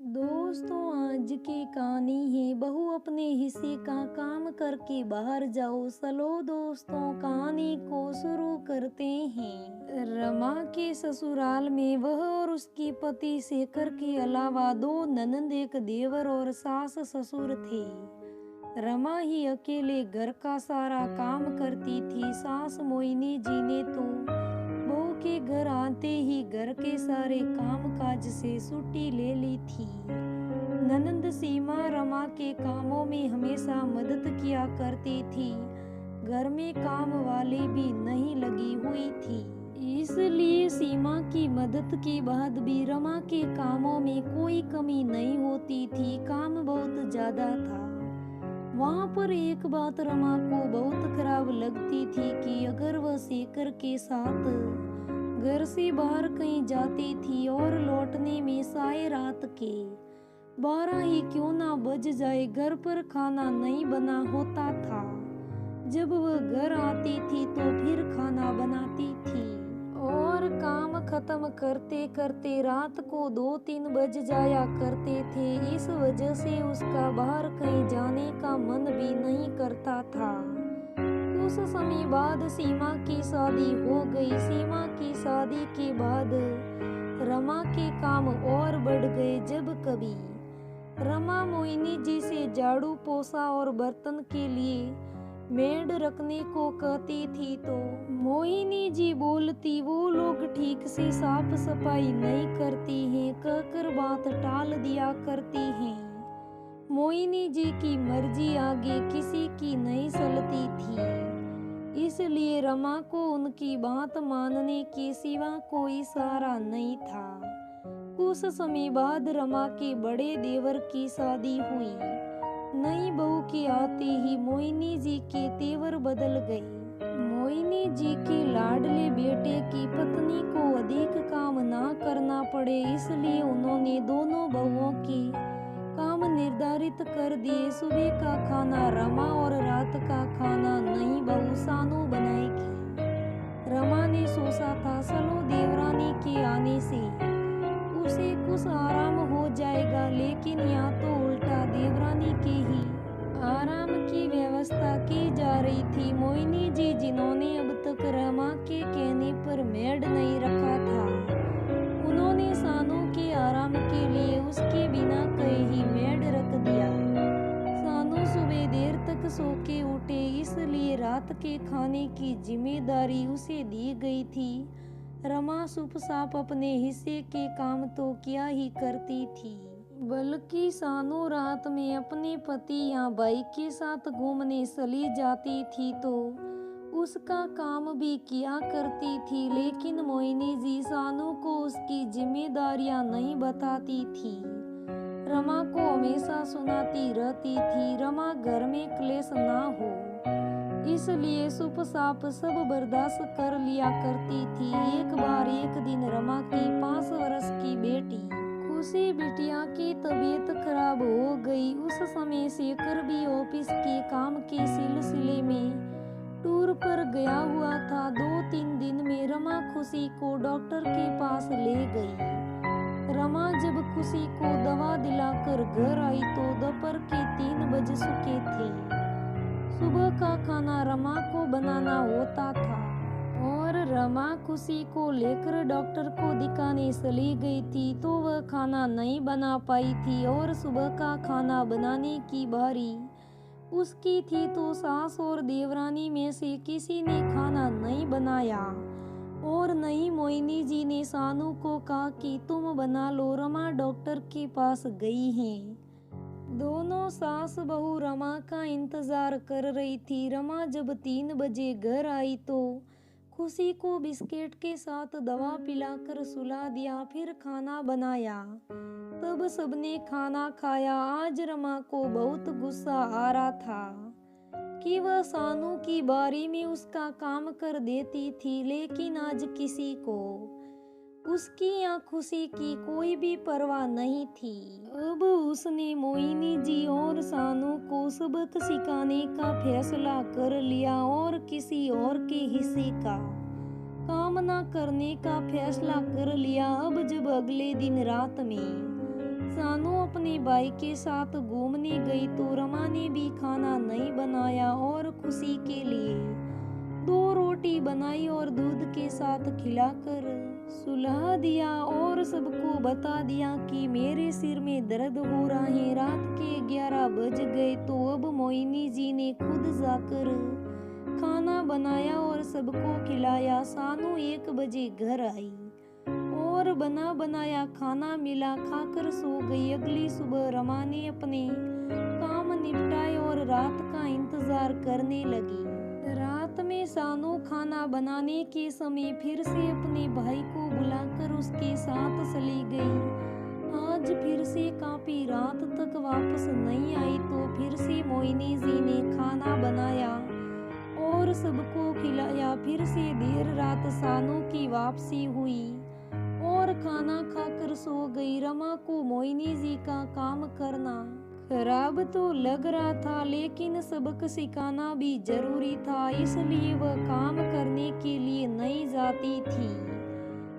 दोस्तों, आज की कहानी है बहू अपने हिस्से का काम करके बाहर जाओ। चलो दोस्तों, कहानी को शुरू करते हैं। रमा के ससुराल में वह और उसके पति शेखर के अलावा दो ननंद, एक देवर और सास ससुर थे। रमा ही अकेले घर का सारा काम करती थी। सास मोहिनी जी ने तो बहू के घर आते ही घर के सारे काम काज से छुट्टी ले ली थी। ननंद सीमा रमा के कामों में हमेशा मदद किया करती थी। घर में काम वाली भी नहीं लगी हुई थी, इसलिए सीमा की मदद के बाद भी रमा के कामों में कोई कमी नहीं होती थी। काम बहुत ज्यादा था। वहाँ पर एक बात रमा को बहुत खराब लगती थी कि अगर वह शेखर के साथ घर से बाहर कहीं जाती थी और लौटने में सारे रात के 12 ही क्यों ना बज जाए, घर पर खाना नहीं बना होता था। जब वह घर आती थी तो फिर खाना बनाती थी और काम खत्म करते करते रात को 2-3 बज जाया करते थे। इस वजह से उसका बाहर कहीं जाने का मन भी नहीं करता था। कुछ समय बाद सीमा की शादी हो गई। सीमा की शादी के बाद रमा के काम और बढ़ गए। जब कभी रमा मोहिनी जी से झाड़ू पोछा और बर्तन के लिए मेड रखने को कहती थी तो मोहिनी जी बोलती, वो लोग ठीक से साफ सफाई नहीं करती हैं, कहकर बात टाल दिया करती हैं। मोहिनी जी की मर्जी आगे किसी की नहीं चलती थी, इसलिए रमा को उनकी बात मानने के सिवा कोई सहारा नहीं था। कुछ समय बाद रमा के बड़े देवर की शादी हुई। नई बहू के आते ही मोहिनी जी के तेवर बदल गए। मोहिनी जी के लाडले बेटे की पत्नी को अधिक काम ना करना पड़े, इसलिए उन्होंने दोनों बहुओं के काम निर्धारित कर दिए। सुबह का खाना रमा और रात का खाना नई बहू सानू बनाएगी। रमा ने सोचा था चलो देवरानी के आने से उसे कुछ आराम हो जाएगा, लेकिन यहाँ तो उल्टा देवरानी के ही आराम की व्यवस्था की जा रही थी। मोहिनी जी, जिन्होंने अब तक रमा के कहने पर मेड नहीं रखा था, उन्होंने सानू के आराम के लिए उसके बिना कहे ही मेड रख दिया। सानू सुबह देर तक सो के उठे, इसलिए रात के खाने की जिम्मेदारी उसे दी गई थी। रमा चुपचाप अपने हिस्से के काम तो क्या ही करती थी, बल्कि सानू रात में अपने पति या भाई के साथ घूमने चली जाती थी तो उसका काम भी किया करती थी। लेकिन मोहिनी जी सानू को उसकी जिम्मेदारियां नहीं बताती थी। रमा को हमेशा सुनाती रहती थी रमा घर में क्लेश ना हो, इसलिए चुपचाप सब बर्दाश्त कर लिया करती थी। एक बार एक दिन रमा की 5 वर्ष की बेटी खुशी बिटिया की तबीयत खराब हो गई। उस समय शेखर भी ऑफिस के काम के सिलसिले में टूर पर गया हुआ था। 2-3 दिन में रमा खुशी को डॉक्टर के पास ले गई। रमा जब खुशी को दवा दिलाकर घर आई तो दोपहर के 3 बज चुके थे। सुबह का खाना रमा को बनाना होता था और रमा खुशी को लेकर डॉक्टर को दिखाने चली गई थी तो वह खाना नहीं बना पाई थी और सुबह का खाना बनाने की बारी उसकी थी तो सास और देवरानी में से किसी ने खाना नहीं बनाया और नहीं मोहिनी जी ने सानू को कहा कि तुम बना लो, रमा डॉक्टर के पास गई हैं। दोनों सास बहू रमा का इंतजार कर रही थी। रमा जब 3 बजे घर आई तो खुशी को बिस्किट के साथ दवा पिलाकर सुला दिया, फिर खाना बनाया। तब सबने खाना खाया। आज रमा को बहुत गुस्सा आ रहा था कि वह सानू की बारी में उसका काम कर देती थी, लेकिन आज किसी को उसकी या खुशी की कोई भी परवाह नहीं थी। अब उसने मोहिनी जी और सानू को सबक सिखाने का फैसला कर लिया और किसी और के हिस्से का काम न करने का फैसला कर लिया। अब जब अगले दिन रात में सानू अपने भाई के साथ घूमने गई तो रमा ने भी खाना नहीं बनाया और खुशी के लिए 2 रोटी बनाई और दूध के साथ खिलाकर सुला दिया और सबको बता दिया कि मेरे सिर में दर्द हो रहा है। रात के 11 बज गए तो अब मोहिनी जी ने खुद जाकर खाना बनाया और सबको खिलाया। सानू 1 बजे घर आई और बना बनाया खाना मिला, खाकर सो गई। अगली सुबह रमा ने अपने काम निपटाए और रात का इंतजार करने लगी। रात में सानू खाना बनाने के समय फिर से अपने भाई को बुलाकर उसके साथ चली गई। आज फिर से काफी रात तक वापस नहीं आई तो फिर से मोहिनी जी ने खाना बनाया और सबको खिलाया। फिर से देर रात सानू की वापसी हुई और खाना खाकर सो गई। रमा को मोहिनी जी का काम करना खराब तो लग रहा था, लेकिन सबक सिखाना भी जरूरी था, इसलिए वह काम करने के लिए नहीं जाती थी।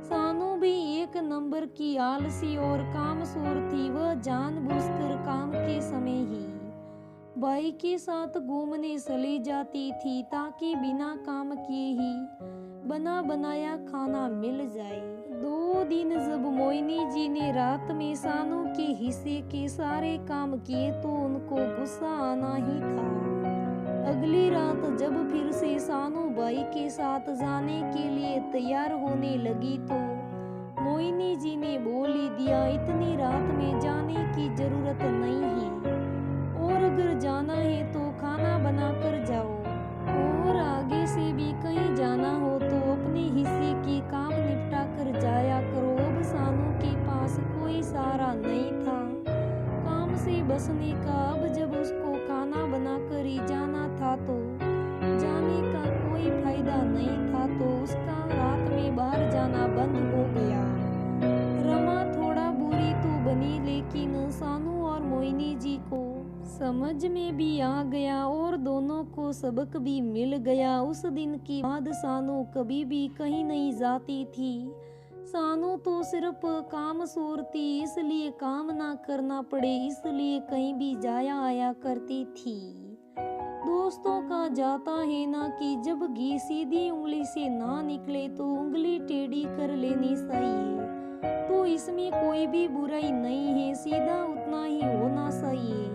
सानू भी 1 नंबर की आलसी और कामचोर थी। वह जानबूझकर काम के समय ही भाई के साथ घूमने चली जाती थी ताकि बिना काम किए ही बना बनाया खाना मिल जाए। 2 दिन जब मोहिनी जी ने रात में सानू के हिस्से के सारे काम किए तो उनको गुस्सा आना ही था। अगली रात जब फिर से सानू भाई के साथ जाने के लिए तैयार होने लगी तो मोहिनी जी ने बोल ही दिया, इतनी रात में जाने की जरूरत नहीं है और अगर जाना है तो खाना बना कर जाओ और आगे से भी कहीं जाना हो तो अपने हिस्से के काम निपटा कर जाया करो। अब सानू के पास कोई सहारा नहीं था काम से बचने का। अब जब उसको खाना बना कर ही जाना था तो जाने का कोई फायदा नहीं था, तो उसका रात में बाहर जाना बंद हो गया। रमा थोड़ा बुरी तो बनी, लेकिन सानू और मोहिनी जी को समझ में भी आ गया और दोनों को सबक भी मिल गया। उस दिन के बाद सानू कभी भी कहीं नहीं जाती थी। सानू तो सिर्फ कामचोर थी, इसलिए काम ना करना पड़े इसलिए कहीं भी जाया आया करती थी। दोस्तों का जाता है ना कि जब घी सीधी उंगली से ना निकले तो उंगली टेढ़ी कर लेनी चाहिए, तो इसमें कोई भी बुराई नहीं है। सीधा उतना ही होना चाहिए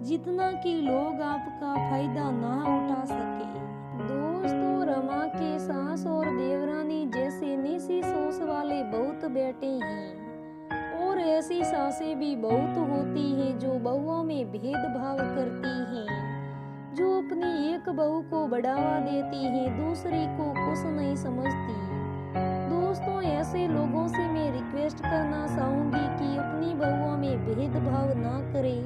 जितना कि लोग आपका फायदा ना उठा सके। दोस्तों, रमा के सास और देवरानी जैसे नेसी सोच वाले बहुत बेटे हैं और ऐसी सासें भी बहुत होती हैं जो बहुओं में भेदभाव करती हैं, जो अपनी एक बहू को बढ़ावा देती है, दूसरी को कुछ नहीं समझती। दोस्तों, ऐसे लोगों से मैं रिक्वेस्ट करना चाहूंगी कि अपनी बहुओं में भेदभाव ना करें,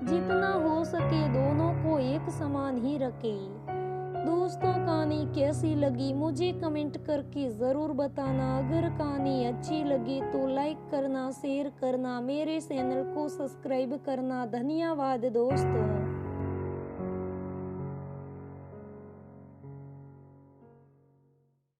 जितना हो सके दोनों को एक समान ही रखें। दोस्तों, कहानी कैसी लगी मुझे कमेंट करके ज़रूर बताना। अगर कहानी अच्छी लगी तो लाइक करना, शेयर करना, मेरे चैनल को सब्सक्राइब करना। धन्यवाद दोस्तों।